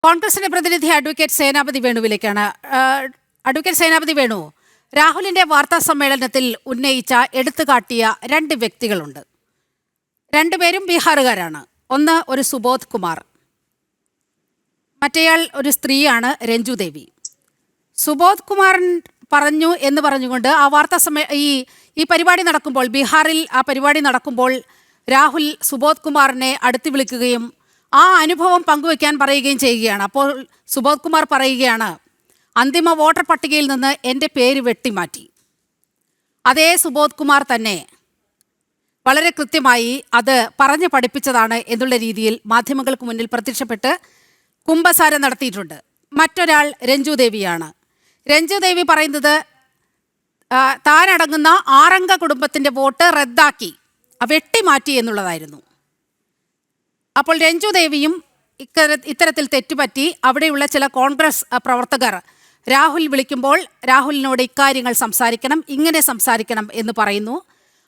കോൺഗ്രസിന്റെ പ്രതിനിധി അഡ്വക്കേറ്റ് സേനാപതി വേണുവിലേക്കാണ്. അഡ്വക്കേറ്റ് സേനാപതി വേണു, രാഹുലിന്റെ വാർത്താ സമ്മേളനത്തിൽ ഉന്നയിച്ച എടുത്തുകാട്ടിയ രണ്ട് വ്യക്തികളുണ്ട്. രണ്ടുപേരും ബീഹാറുകാരാണ്. ഒന്ന് ഒരു സുബോധ് കുമാർ, മറ്റേയാൾ ഒരു സ്ത്രീയാണ്, രഞ്ജു ദേവി. സുബോധ് കുമാരൻ പറഞ്ഞു എന്ന് പറഞ്ഞുകൊണ്ട് ആ ഈ പരിപാടി നടക്കുമ്പോൾ, ബീഹാറിൽ ആ പരിപാടി നടക്കുമ്പോൾ രാഹുൽ സുബോധ് കുമാറിനെ അടുത്ത് വിളിക്കുകയും ആ അനുഭവം പങ്കുവയ്ക്കാൻ പറയുകയും ചെയ്യുകയാണ്. അപ്പോൾ സുബോധ് കുമാർ പറയുകയാണ്, അന്തിമ വോട്ടർ പട്ടികയിൽ നിന്ന് എൻ്റെ പേര് വെട്ടിമാറ്റി. അതേ സുബോധ് കുമാർ തന്നെ വളരെ കൃത്യമായി അത് പറഞ്ഞു പഠിപ്പിച്ചതാണ് എന്നുള്ള രീതിയിൽ മാധ്യമങ്ങൾക്ക് മുന്നിൽ പ്രത്യക്ഷപ്പെട്ട് കുമ്പസാരം നടത്തിയിട്ടുണ്ട്. മറ്റൊരാൾ രഞ്ജു ദേവിയാണ്. രഞ്ജു ദേവി പറയുന്നത് താനടങ്ങുന്ന 6 അംഗ കുടുംബത്തിൻ്റെ വോട്ട് റദ്ദാക്കി, വെട്ടിമാറ്റി എന്നുള്ളതായിരുന്നു. അപ്പോൾ രഞ്ജു ദേവിയും ഇത്തരത്തിൽ തെറ്റുപറ്റി അവിടെയുള്ള ചില കോൺഗ്രസ് പ്രവർത്തകർ രാഹുൽ വിളിക്കുമ്പോൾ രാഹുലിനോട് ഇക്കാര്യങ്ങൾ സംസാരിക്കണം, ഇങ്ങനെ സംസാരിക്കണം എന്ന് പറയുന്നു.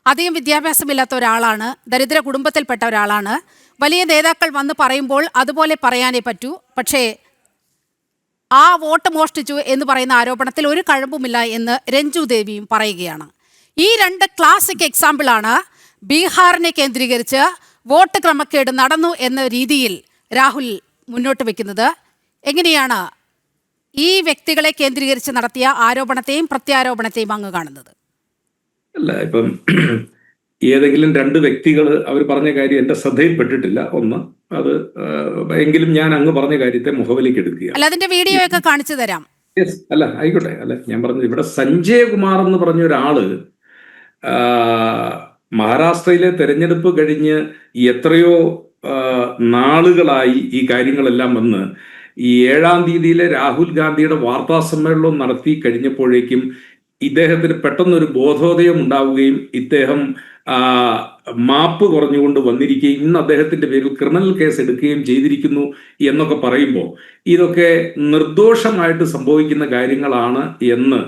അധികം വിദ്യാഭ്യാസമില്ലാത്ത ഒരാളാണ്, ദരിദ്ര കുടുംബത്തിൽപ്പെട്ട ഒരാളാണ്. വലിയ നേതാക്കൾ വന്ന് പറയുമ്പോൾ അതുപോലെ പറയാനേ പറ്റൂ. പക്ഷേ ആ വോട്ട് മോഷ്ടിച്ചു എന്ന് പറയുന്ന ആരോപണത്തിൽ ഒരു കഴമ്പുമില്ല എന്ന് രഞ്ജു ദേവിയും പറയുകയാണ്. ഈ രണ്ട് ക്ലാസിക് എക്സാമ്പിളാണ് ബീഹാറിനെ കേന്ദ്രീകരിച്ച് വോട്ട് ക്രമക്കേട് നടന്നു എന്ന രീതിയിൽ രാഹുൽ മുന്നോട്ട് വയ്ക്കുന്നത്. എങ്ങനെയാണ് ഈ വ്യക്തികളെ കേന്ദ്രീകരിച്ച് നടത്തിയ ആരോപണത്തെയും പ്രത്യാരോപണത്തെയും അങ്ങ് കാണുന്നത്? അല്ല, ഇപ്പം ഏതെങ്കിലും രണ്ട് വ്യക്തികൾ അവർ പറഞ്ഞ കാര്യം എന്റെ ശ്രദ്ധയിൽപ്പെട്ടിട്ടില്ല. ഒന്ന് അത് എങ്കിലും ഞാൻ അങ്ങ് പറഞ്ഞ കാര്യത്തെ മുഖവിലേക്ക് എടുക്കുക. അല്ല, അതിന്റെ വീഡിയോ ഒക്കെ കാണിച്ചു തരാം. അല്ല, ആയിക്കോട്ടെ. അല്ല, ഞാൻ പറഞ്ഞത് ഇവിടെ സഞ്ജയ് കുമാർ എന്ന് പറഞ്ഞ ഒരാള് മഹാരാഷ്ട്രയിലെ തെരഞ്ഞെടുപ്പ് കഴിഞ്ഞ് എത്രയോ നാളുകളായി ഈ കാര്യങ്ങളെല്ലാം വന്ന് ഈ 7-ാം തീയതിയിലെ രാഹുൽ ഗാന്ധിയുടെ വാർത്താ സമ്മേളനം നടത്തി കഴിഞ്ഞപ്പോഴേക്കും ഇദ്ദേഹത്തിന് പെട്ടെന്നൊരു ബോധോദയം ഉണ്ടാവുകയും ഇദ്ദേഹം മാപ്പ് കുറഞ്ഞുകൊണ്ട് വന്നിരിക്കുകയും ഇന്ന് അദ്ദേഹത്തിന്റെ പേരിൽ ക്രിമിനൽ കേസ് എടുക്കുകയും ചെയ്തിരിക്കുന്നു എന്നൊക്കെ പറയുമ്പോൾ ഇതൊക്കെ നിർദോഷമായിട്ട് സംഭവിക്കുന്ന കാര്യങ്ങളാണ് എന്ന്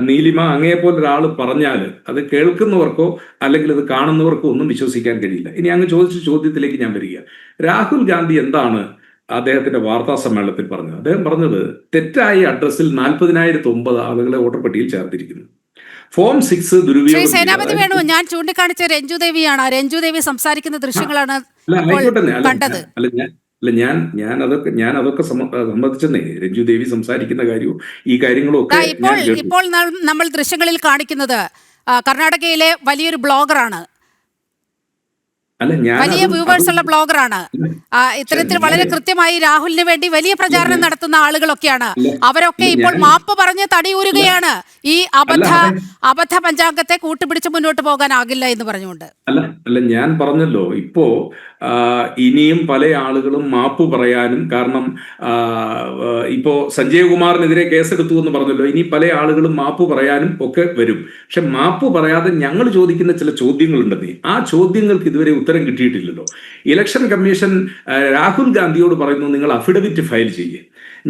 നീലിമ അങ്ങേപോലെ ഒരാൾ പറഞ്ഞാൽ അത് കേൾക്കുന്നവർക്കോ അല്ലെങ്കിൽ അത് കാണുന്നവർക്കോ ഒന്നും വിശ്വസിക്കാൻ കഴിയില്ല. ഇനി അങ്ങ് ചോദിച്ച ചോദ്യത്തിലേക്ക് ഞാൻ വരിക. രാഹുൽ ഗാന്ധി എന്താണ് അദ്ദേഹത്തിന്റെ വാർത്താ സമ്മേളനത്തിൽ പറഞ്ഞത്? അദ്ദേഹം പറഞ്ഞത് തെറ്റായ അഡ്രസ്സിൽ 40,009 ആളുകളെ വോട്ടർ പട്ടികയിൽ ചേർത്തിരിക്കുന്നു. ഫോം 6 ദുരുപയോഗം. സേനാപതി വേണു, ഞാൻ ചൂണ്ടിക്കാണിച്ച രഞ്ജു ദേവിയാണ്. രഞ്ജു ദേവി സംസാരിക്കുന്ന ദൃശ്യങ്ങളാണ് കണ്ടത്. ഞാൻ അതൊക്കെ സമ്മതിച്ചെന്നേ. രഞ്ജു ദേവി സംസാരിക്കുന്ന കാര്യവും ഈ കാര്യങ്ങളും ഒക്കെ ഇപ്പോൾ നമ്മൾ ദൃശ്യങ്ങളിൽ കാണിക്കുന്നത് കർണാടകയിലെ വലിയൊരു ബ്ലോഗറാണ്, വലിയ വ്യൂവേഴ്സ് ഉള്ള ബ്ലോഗറാണ്. ഇത്തരത്തിൽ വളരെ കൃത്യമായി രാഹുലിന് വേണ്ടി വലിയ പ്രചാരണം നടത്തുന്ന ആളുകളൊക്കെയാണ്. അവരൊക്കെ ഇപ്പോൾ മാപ്പ് പറഞ്ഞ് തടിയൂരുകയാണ്. ഈ അബദ്ധ പഞ്ചാംഗത്തെ കൂട്ടുപിടിച്ച് മുന്നോട്ട് പോകാനാകില്ല എന്ന് പറഞ്ഞുകൊണ്ട്. അല്ല, ഞാൻ പറഞ്ഞല്ലോ, ഇപ്പോ ഇനിയും പല ആളുകളും മാപ്പ് പറയാനും, കാരണം ഇപ്പോ സഞ്ജയ് കുമാറിനെതിരെ കേസെടുത്തു എന്ന് പറഞ്ഞല്ലോ, ഇനി പല ആളുകളും മാപ്പ് പറയാനും ഒക്കെ വരും. പക്ഷെ മാപ്പ് പറയാതെ ഞങ്ങൾ ചോദിക്കുന്ന ചില ചോദ്യങ്ങളുണ്ടെന്നേ, ആ ചോദ്യങ്ങൾക്ക് ഇതുവരെ ഉത്തരം കിട്ടിയിട്ടില്ലല്ലോ. ഇലക്ഷൻ കമ്മീഷൻ രാഹുൽ ഗാന്ധിയോട് പറയുന്നു, നിങ്ങൾ അഫിഡവിറ്റ് ഫയൽ ചെയ്യേ.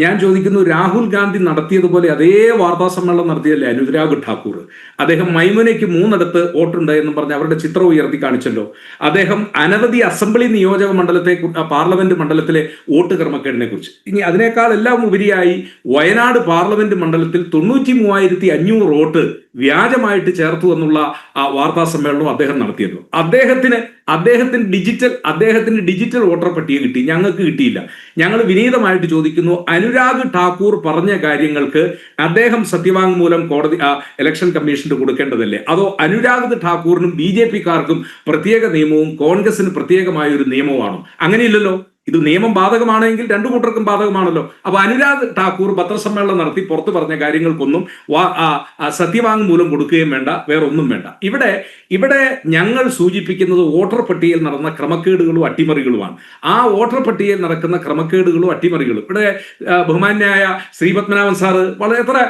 ഞാൻ ചോദിക്കുന്നു, രാഹുൽ ഗാന്ധി നടത്തിയതുപോലെ അതേ വാർത്താ സമ്മേളനം നടത്തിയല്ലേ അനുരാഗ് ഠാക്കൂർ? അദ്ദേഹം മൈമുനയ്ക്ക് 3 വോട്ടുണ്ട് എന്നും പറഞ്ഞ് അവരുടെ ചിത്രം ഉയർത്തി കാണിച്ചല്ലോ. അദ്ദേഹം അനവധി അസംബ്ലി നിയോജക മണ്ഡലത്തെ, പാർലമെന്റ് മണ്ഡലത്തിലെ വോട്ട് ക്രമക്കേടിനെ കുറിച്ച്, ഇനി അതിനേക്കാൾ എല്ലാം ഉപരിയായി വയനാട് പാർലമെന്റ് മണ്ഡലത്തിൽ 93,500 വോട്ട് വ്യാജമായിട്ട് ചേർത്തു എന്നുള്ള ആ വാർത്താ സമ്മേളനം അദ്ദേഹം നടത്തിയല്ലോ. അദ്ദേഹത്തിന് ഡിജിറ്റൽ വോട്ടർ പട്ടിക കിട്ടി, ഞങ്ങൾക്ക് കിട്ടിയില്ല. ഞങ്ങൾ വിനീതമായിട്ട് ചോദിക്കുന്നു, അനുരാഗ് ഠാക്കൂർ പറഞ്ഞ കാര്യങ്ങൾക്ക് അദ്ദേഹം സത്യവാങ്മൂലം ഇലക്ഷൻ കമ്മീഷന് കൊടുക്കേണ്ടതല്ലേ? അതോ അനുരാഗ് ഠാക്കൂറിനും BJP-ക്കാർക്കും പ്രത്യേക നിയമവും കോൺഗ്രസിന് പ്രത്യേകമായ ഒരു നിയമമാണോ? അങ്ങനെയില്ലല്ലോ. ഇത് നിയമം ബാധകമാണെങ്കിൽ രണ്ടു കൂട്ടർക്കും ബാധകമാണല്ലോ. അപ്പൊ അനുരാഗ് ഠാക്കൂർ പത്രസമ്മേളനം നടത്തി പുറത്തു പറഞ്ഞ കാര്യങ്ങൾക്കൊന്നും സത്യവാങ്മൂലം കൊടുക്കുകയും വേണ്ട, വേറൊന്നും വേണ്ട. ഇവിടെ ഞങ്ങൾ സൂചിപ്പിക്കുന്നത് വോട്ടർ പട്ടികയിൽ നടന്ന ക്രമക്കേടുകളും അട്ടിമറികളുമാണ്. ആ വോട്ടർ പട്ടികയിൽ നടക്കുന്ന ക്രമക്കേടുകളും അട്ടിമറികളും ഇവിടെ ബഹുമാന്യായ ശ്രീപത്മനാഭൻ സാറ് വളരെ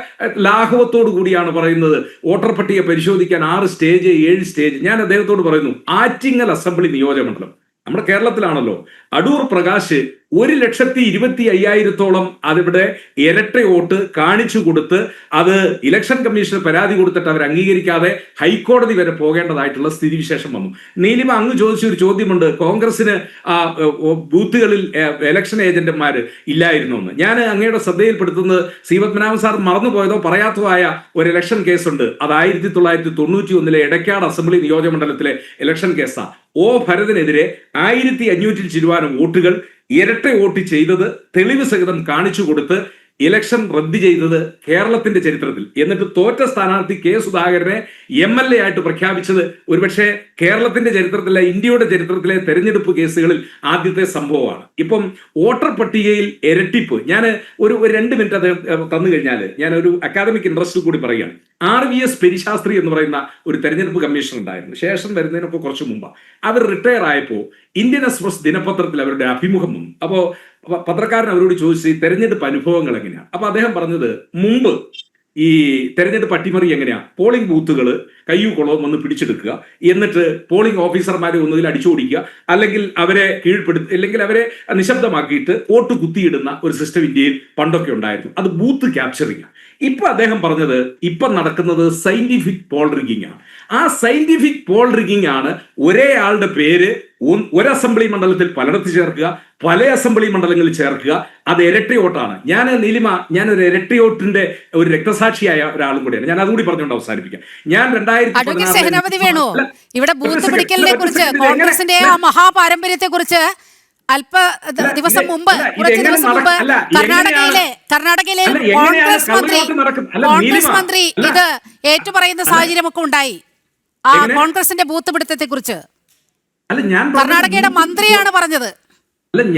ലാഘവത്തോടു കൂടിയാണ് പറയുന്നത്. വോട്ടർ പട്ടിക പരിശോധിക്കാൻ 6 സ്റ്റേജ് 7 സ്റ്റേജ്. ഞാൻ അദ്ദേഹത്തോട് പറയുന്നു, ആറ്റിങ്ങൽ അസംബ്ലി നിയോജകമണ്ഡലം നമ്മുടെ കേരളത്തിലാണല്ലോ. അടൂർ പ്രകാശ് 1,25,000 അതിവിടെ ഇരട്ട വോട്ട് കാണിച്ചു കൊടുത്ത് അത് ഇലക്ഷൻ കമ്മീഷന് പരാതി കൊടുത്തിട്ട് അവർ അംഗീകരിക്കാതെ ഹൈക്കോടതി വരെ പോകേണ്ടതായിട്ടുള്ള സ്ഥിതിവിശേഷം വന്നു. നീലിമ അങ്ങ് ചോദിച്ച ഒരു ചോദ്യമുണ്ട്, കോൺഗ്രസിന് ബൂത്തുകളിൽ ഇലക്ഷൻ ഏജന്റുമാർ ഇല്ലായിരുന്നു എന്ന്. ഞാൻ അങ്ങയുടെ ശ്രദ്ധയിൽപ്പെടുത്തുന്നത് ശ്രീ പത്മനാഭൻ സാർ മറന്നുപോയതോ പറയാത്തതോ ആയ ഒരു ഇലക്ഷൻ കേസുണ്ട്. അത് 1991 എടക്കാട് അസംബ്ലി നിയോജകമണ്ഡലത്തിലെ ഇലക്ഷൻ കേസാണ്. ഒ ഭരതിനെതിരെ 1500 ചിരുവാനം വോട്ടുകൾ ഇരട്ട വോട്ട് ചെയ്തത് തെളിവ് സഹിതം കാണിച്ചു കൊടുത്ത് ഇലക്ഷൻ റദ്ദ് ചെയ്തത് കേരളത്തിന്റെ ചരിത്രത്തിൽ. എന്നിട്ട് തോറ്റ സ്ഥാനാർത്ഥി കെ സുധാകരനെ MLA ആയിട്ട് പ്രഖ്യാപിച്ചത് ഒരുപക്ഷെ കേരളത്തിന്റെ ചരിത്രത്തിലെ, ഇന്ത്യയുടെ ചരിത്രത്തിലെ തെരഞ്ഞെടുപ്പ് കേസുകളിൽ ആദ്യത്തെ സംഭവമാണ്. ഇപ്പം വോട്ടർ പട്ടികയിൽ ഇരട്ടിപ്പ്, ഞാൻ ഒരു 2 മിനിറ്റ് അത് തന്നു കഴിഞ്ഞാൽ ഞാൻ ഒരു അക്കാദമിക് ഇൻട്രസ്റ്റ് കൂടി പറയുകയാണ്. RVS പെരിശാസ്ത്രി എന്ന് പറയുന്ന ഒരു തെരഞ്ഞെടുപ്പ് കമ്മീഷൻ ഉണ്ടായിരുന്നു. ശേഷം വരുന്നതിനൊക്കെ കുറച്ച് മുമ്പ് അവർ റിട്ടയർ ആയപ്പോൾ ഇന്ത്യൻ എക്സ്പ്രസ് ദിനപത്രത്തിൽ അവരുടെ അഭിമുഖം വന്നു. അപ്പോൾ പത്രക്കാരൻ അവരോട് ചോദിച്ചു തെരഞ്ഞെടുപ്പ് അനുഭവങ്ങൾ എങ്ങനെയാണ്. അപ്പൊ അദ്ദേഹം പറഞ്ഞത്, മുമ്പ് ഈ തെരഞ്ഞെടുപ്പ് അട്ടിമറി എങ്ങനെയാ, പോളിംഗ് ബൂത്തുകൾ കയ്യും കുളവും വന്ന് പിടിച്ചെടുക്കുക, എന്നിട്ട് പോളിംഗ് ഓഫീസർമാരെ ഒന്നുകിൽ അടിച്ചോടിക്കുക, അല്ലെങ്കിൽ അവരെ കീഴ്പ്പെടുത്തി, അല്ലെങ്കിൽ അവരെ നിശബ്ദമാക്കിയിട്ട് വോട്ട് കുത്തിയിടുന്ന ഒരു സിസ്റ്റം ഇന്ത്യയിൽ പണ്ടൊക്കെ ഉണ്ടായിരുന്നു. അത് ബൂത്ത് ക്യാപ്ചറിങ്. ഇപ്പൊ അദ്ദേഹം പറഞ്ഞത് ഇപ്പൊ നടക്കുന്നത് സയന്റിഫിക് പോൾ റിഗിംഗ് ആണ്. ആ സയന്റിഫിക് പോൾ റിഗിംഗ് ആണ് ഒരേ ആളുടെ പേര് ഒരു അസംബ്ലി മണ്ഡലത്തിൽ പലയിടത്ത് ചേർക്കുക, പല അസംബ്ലി മണ്ഡലങ്ങളിൽ ചേർക്കുക. അത് ഇരട്ടയോട്ടാണ്. നീലിമ, ഞാനൊരു ഇരട്ടയോട്ടിന്റെ ഒരു രക്തസാക്ഷിയായ ഒരാളും കൂടിയാണ്. ഞാൻ അതുകൂടി പറഞ്ഞുകൊണ്ട് അവസാനിപ്പിക്കാം. ഞാൻ 2016 ഇവിടെ ബൂത്ത് പിടിക്കലിനെ കുറിച്ച്, കോൺഗ്രസിന്റെ ആ മഹാപാരമ്പര്യത്തെ കുറിച്ച് കുറച്ച് ദിവസം മുമ്പ് കർണാടകയിലെ കോൺഗ്രസ് മന്ത്രി ഇത് ഏറ്റുപറയുന്ന സാഹചര്യമൊക്കെ ഉണ്ടായി. ആ കോൺഗ്രസിന്റെ ബൂത്ത് പിടുത്തത്തെ കുറിച്ച് കർണാടകയുടെ മന്ത്രിയാണ് പറഞ്ഞത്.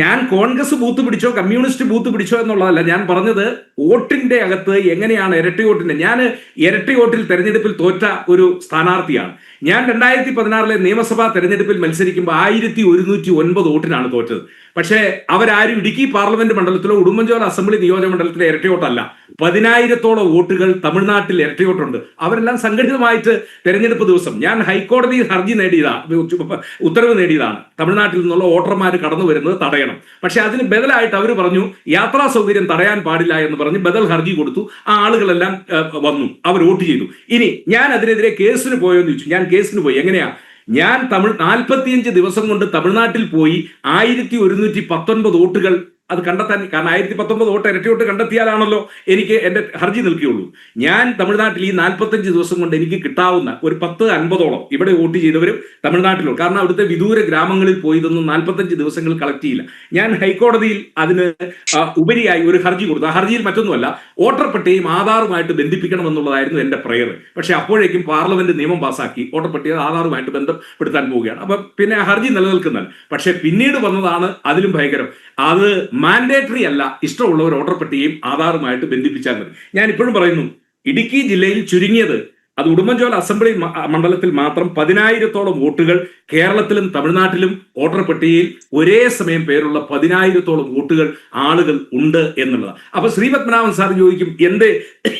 ഞാൻ കോൺഗ്രസ് ബൂത്ത് പിടിച്ചോ കമ്മ്യൂണിസ്റ്റ് ബൂത്ത് പിടിച്ചോ എന്നുള്ളതല്ല ഞാൻ പറഞ്ഞത്. വോട്ടിന്റെ അകത്ത് എങ്ങനെയാണ് ഇരട്ടി വോട്ടിന്റെ, ഞാൻ ഇരട്ടി വോട്ടിൽ തെരഞ്ഞെടുപ്പിൽ തോറ്റ ഒരു സ്ഥാനാർത്ഥിയാണ്. ഞാൻ 2016 നിയമസഭാ തെരഞ്ഞെടുപ്പിൽ മത്സരിക്കുമ്പോൾ 1109 വോട്ടിനാണ് തോറ്റത്. പക്ഷേ അവരാരും ഇടുക്കി പാർലമെന്റ് മണ്ഡലത്തിലോ ഉടുമ്പൻചോല അസംബ്ലി നിയോജക മണ്ഡലത്തിലെ ഇരട്ടയോട്ടല്ല. 10,000-ഓളം വോട്ടുകൾ തമിഴ്നാട്ടിൽ ഇരട്ടയോട്ടുണ്ട്. അവരെല്ലാം സംഘടിതമായിട്ട് തെരഞ്ഞെടുപ്പ് ദിവസം ഞാൻ ഹൈക്കോടതിയിൽ ഹർജി നേടിയതാണ്, ഉത്തരവ് നേടിയതാണ്. തമിഴ്നാട്ടിൽ നിന്നുള്ള വോട്ടർമാർ കടന്നു വരുന്നത് തടയണം. പക്ഷെ അതിന് ബദലായിട്ട് അവർ പറഞ്ഞു യാത്രാ സൗകര്യം തടയാൻ പാടില്ല എന്ന് പറഞ്ഞ് ബദൽ ഹർജി കൊടുത്തു. ആ ആളുകളെല്ലാം വന്നു, അവർ വോട്ട് ചെയ്തു. ഇനി ഞാൻ അതിനെതിരെ കേസിന് പോയോ എന്ന് ചോദിച്ചു. ഞാൻ കേസിന് പോയി. എങ്ങനെയാ? ഞാൻ 45 ദിവസം കൊണ്ട് തമിഴ്നാട്ടിൽ പോയി 1119 വോട്ടുകൾ അത് കണ്ടെത്താൻ, കാരണം 1019 വോട്ട് ഇരട്ടി വോട്ട് കണ്ടെത്തിയാലാണല്ലോ എനിക്ക് എന്റെ ഹർജി നിൽക്കുകയുള്ളൂ. ഞാൻ തമിഴ്നാട്ടിൽ ഈ 45 ദിവസം കൊണ്ട് എനിക്ക് കിട്ടാവുന്ന ഒരു 10-50ഓളം ഇവിടെ വോട്ട് ചെയ്തവരും തമിഴ്നാട്ടിലോ, കാരണം അവിടുത്തെ വിദൂര ഗ്രാമങ്ങളിൽ പോയി ഇതൊന്നും 45 ദിവസങ്ങൾ കളക്ട് ചെയ്യില്ല. ഞാൻ ഹൈക്കോടതിയിൽ അതിന് ഉപരിയായി ഒരു ഹർജി കൊടുത്തു. ആ ഹർജിയിൽ മറ്റൊന്നുമല്ല, വോട്ടർ പട്ടികയും ആധാറുമായിട്ട് ബന്ധിപ്പിക്കണം എന്നുള്ളതായിരുന്നു എന്റെ പ്രയർ. പക്ഷെ അപ്പോഴേക്കും പാർലമെന്റ് നിയമം പാസാക്കി വോട്ടർ പട്ടിക ആധാറുമായിട്ട് ബന്ധപ്പെടുത്താൻ പോവുകയാണ്. അപ്പൊ പിന്നെ ആ ഹർജി നിലനിൽക്കുന്നതാണ്. പക്ഷെ പിന്നീട് വന്നതാണ് അതിലും ഭയങ്കരം. അത് മാൻഡേറ്ററി അല്ല, ഇഷ്ടമുള്ളവർ വോട്ടർ പട്ടികയും ആധാറുമായിട്ട് ബന്ധിപ്പിച്ചാൽ മതി. ഞാൻ ഇപ്പോഴും പറയുന്നു, ഇടുക്കി ജില്ലയിൽ ചുരുങ്ങിയത് അത് ഉടുമ്പൻചോല അസംബ്ലി മണ്ഡലത്തിൽ മാത്രം 10,000-ഓളം വോട്ടുകൾ കേരളത്തിലും തമിഴ്നാട്ടിലും വോട്ടർ പട്ടികയിൽ ഒരേ സമയം പേരുള്ള 10,000-ഓളം വോട്ടുകൾ ആളുകൾ ഉണ്ട് എന്നുള്ളതാണ്. അപ്പൊ ശ്രീ പത്മനാഭൻ സാർ ചോദിക്കും എന്തേ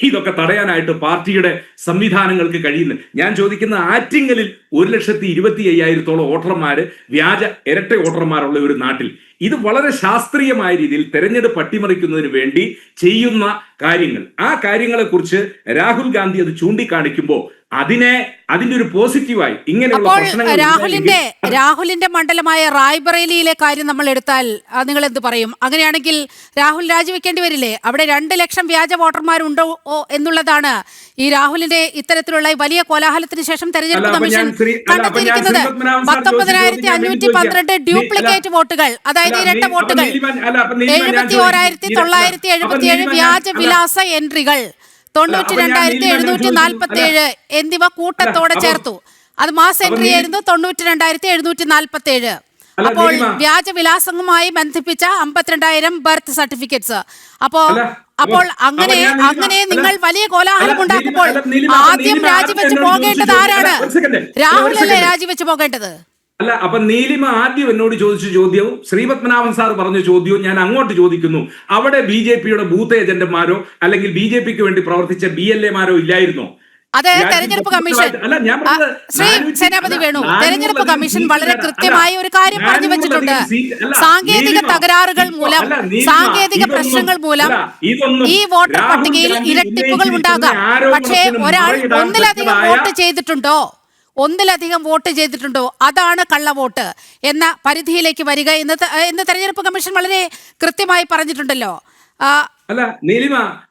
ഇതൊക്കെ തടയാനായിട്ട് പാർട്ടിയുടെ സംവിധാനങ്ങൾക്ക് കഴിയുന്നു. ഞാൻ ചോദിക്കുന്ന, ആറ്റിങ്ങലിൽ 1,25,000-ഓളം വോട്ടർമാര് വ്യാജ ഇരട്ട വോട്ടർമാരുള്ള ഒരു നാട്ടിൽ ഇത് വളരെ ശാസ്ത്രീയമായ രീതിയിൽ തെരഞ്ഞെടുപ്പ് അട്ടിമറിക്കുന്നതിന് വേണ്ടി ചെയ്യുന്ന കാര്യങ്ങൾ, ആ കാര്യങ്ങളെ കുറിച്ച് രാഹുൽ ഗാന്ധി അത് ചൂണ്ടിക്കാണിക്കുമ്പോൾ അതിന്റെ ഒരു പോസിറ്റീവായി ഇങ്ങനെയുള്ള രാഹുലിന്റെ മണ്ഡലമായ റായ്ബറേലിയിലെ കാര്യം നമ്മൾ എടുത്താൽ നിങ്ങൾ എന്ത് പറയും? അങ്ങനെയാണെങ്കിൽ രാഹുൽ രാജിവെക്കേണ്ടി വരില്ലേ? അവിടെ 2 ലക്ഷം വ്യാജ വോട്ടർമാരുണ്ടോ എന്നുള്ളതാണ് ഈ രാഹുലിന്റെ ഇത്തരത്തിലുള്ള വലിയ കോലാഹലത്തിന് ശേഷം തെരഞ്ഞെടുപ്പ് കമ്മീഷൻ കണ്ടെത്തിയിരിക്കുന്നത്. 19,512 ഡ്യൂപ്ലിക്കേറ്റ് വോട്ടുകൾ, അതായത് ഇരട്ട വോട്ടുകൾ, 71,977 വ്യാജ വിലാസ എൻട്രികൾ, 92,747 എന്നിവ കൂട്ടത്തോടെ ചേർത്തു. അത് മാസ് എൻട്രി ആയിരുന്നു 92,747. അപ്പോൾ വ്യാജവിലാസങ്ങളുമായി ബന്ധിപ്പിച്ച 52,000 ബർത്ത് സർട്ടിഫിക്കറ്റ്സ്. അപ്പോൾ അങ്ങനെ നിങ്ങൾ വലിയ കോലാഹലം ഉണ്ടാക്കുമ്പോൾ ആദ്യം രാജിവെച്ച് പോകേണ്ടത് ആരാണ്? രാഹുലല്ലേ രാജിവെച്ച് പോകേണ്ടത്? അല്ല, അപ്പൊ നീലിമ ആദ്യം എന്നോട് ചോദിച്ച ചോദ്യവും ശ്രീ പത്മനാഭൻ സാർ പറഞ്ഞ ചോദ്യവും ഞാൻ അങ്ങോട്ട് ചോദിക്കുന്നു. അവിടെ BJPയുടെ ബൂത്ത് ഏജന്റുമാരോ അല്ലെങ്കിൽ BJPക്ക് വേണ്ടി പ്രവർത്തിച്ച BLA മാരോ ഇല്ലായിരുന്നോ? അത് തെരഞ്ഞെടുപ്പ് കമ്മീഷൻ ശ്രീ സേനാപതി വേണു, തെരഞ്ഞെടുപ്പ് കമ്മീഷൻ വളരെ കൃത്യമായ ഒരു കാര്യം പറഞ്ഞു വെച്ചിട്ടുണ്ട്. സാങ്കേതിക തകരാറുകൾ മൂലം, സാങ്കേതിക പ്രശ്നങ്ങൾ മൂലം ഈ വോട്ടർ പട്ടികയിൽ ഇരട്ടിപ്പുകൾ ഉണ്ടാകാം. പക്ഷേ ഒരാൾ ഒന്നിലധികം വോട്ട് ചെയ്തിട്ടുണ്ടോ അതാണ് കള്ളവോട്ട് എന്ന പരിധിയിലേക്ക് വരിക എന്ന് തെരഞ്ഞെടുപ്പ് കമ്മീഷൻ വളരെ കൃത്യമായി പറഞ്ഞിട്ടുണ്ടല്ലോ. അല്ല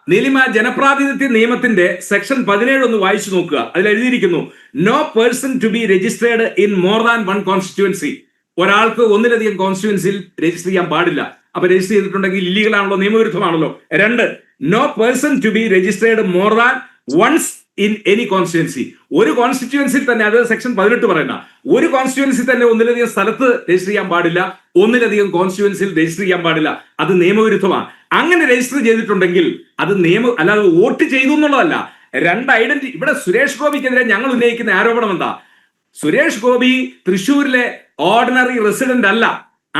നീലിമ ജനപ്രാതിനിധ്യ നിയമത്തിന്റെ സെക്ഷൻ 17 ഒന്ന് വായിച്ചു നോക്കുക. അതിൽ എഴുതിയിരിക്കുന്നു, no person to be registered in more than one constituency. ഒരാൾക്ക് ഒന്നിലധികം കോൺസ്റ്റിറ്റ്യുവൻസിയിൽ രജിസ്റ്റർ ചെയ്യാൻ പാടില്ല. അപ്പൊ രജിസ്റ്റർ ചെയ്തിട്ടുണ്ടെങ്കിൽ ഇല്ലീഗൽ ആണല്ലോ, നിയമവിരുദ്ധമാണല്ലോ. 2, no person to be registered more than once in any constituency. ഒരു കോൺസ്റ്റിറ്റ്യുവൻസിയിൽ തന്നെ, അത് സെക്ഷൻ 18 പറയുന്ന, ഒരു കോൺസ്റ്റിറ്റ്യുവൻസി തന്നെ ഒന്നിലധികം സ്ഥലത്ത് രജിസ്റ്റർ ചെയ്യാൻ പാടില്ല, ഒന്നിലധികം കോൺസ്റ്റിറ്റ്യുവൻസിയിൽ രജിസ്റ്റർ ചെയ്യാൻ പാടില്ല. അത് നിയമവിരുദ്ധമാണ്. അങ്ങനെ രജിസ്റ്റർ ചെയ്തിട്ടുണ്ടെങ്കിൽ അത് അല്ലാതെ വോട്ട് ചെയ്തു എന്നുള്ളതല്ല. 2 ഐഡന്റിറ്റി. ഇവിടെ സുരേഷ് ഗോപിക്കെതിരെ ഞങ്ങൾ ഉന്നയിക്കുന്ന ആരോപണം എന്താ? സുരേഷ് ഗോപി തൃശ്ശൂരിലെ ഓർഡിനറി റെസിഡന്റ് അല്ല.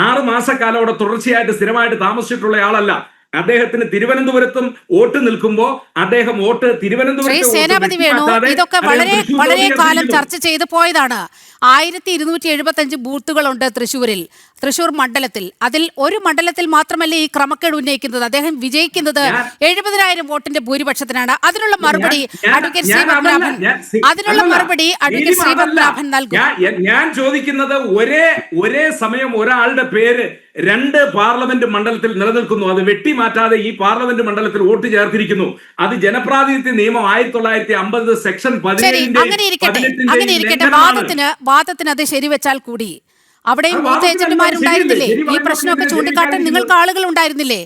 6 മാസക്കാലം അവിടെ തുടർച്ചയായിട്ട് സ്ഥിരമായിട്ട് താമസിച്ചിട്ടുള്ള ആളല്ല. അദ്ദേഹത്തിന് തിരുവനന്തപുരത്തും വോട്ട് നിൽക്കുമ്പോൾ അദ്ദേഹം വോട്ട് തിരുവനന്തപുരത്ത്. സേനാപതി വേണു, ഇതൊക്കെ വളരെ കാലം ചർച്ച ചെയ്ത് പോയതാണ്. 1275 ബൂത്തുകളുണ്ട് തൃശ്ശൂർ മണ്ഡലത്തിൽ. അതിൽ ഒരു മണ്ഡലത്തിൽ മാത്രമല്ല ഈ ക്രമക്കേട് ഉന്നയിക്കുന്നത്. അദ്ദേഹം വിജയിക്കുന്നത് 70,000 വോട്ടിന്റെ ഭൂരിപക്ഷത്തിനാണ്. അതിനുള്ള മറുപടി അഡ്വക്കേറ്റ് ശ്രീ പത്മനാഭൻ നൽകും. ഞാൻ ചോദിക്കുന്നത്, ഒരേ സമയം ഒരാളുടെ പേര് 2 പാർലമെന്റ് മണ്ഡലത്തിൽ നിലനിൽക്കുന്നു. അത് വെട്ടിമാറ്റാതെ ഈ പാർലമെന്റ് മണ്ഡലത്തിൽ വോട്ട് ചേർത്തിരിക്കുന്നു. അത് ജനപ്രാതിനിധ്യ നിയമം 1950 സെക്ഷൻ 17. അങ്ങനെ ഇരിക്കട്ടെ, വാദത്തിന് അത് ശരിവെച്ചാൽ കൂടി അവിടെയും ബൂത്ത് ഏജന്റുമാരുണ്ടായിരുന്നില്ലേ? ഈ പ്രശ്നമൊക്കെ ചൂണ്ടിക്കാട്ടാൻ നിങ്ങൾക്ക് ആളുകൾ ഉണ്ടായിരുന്നില്ലേ?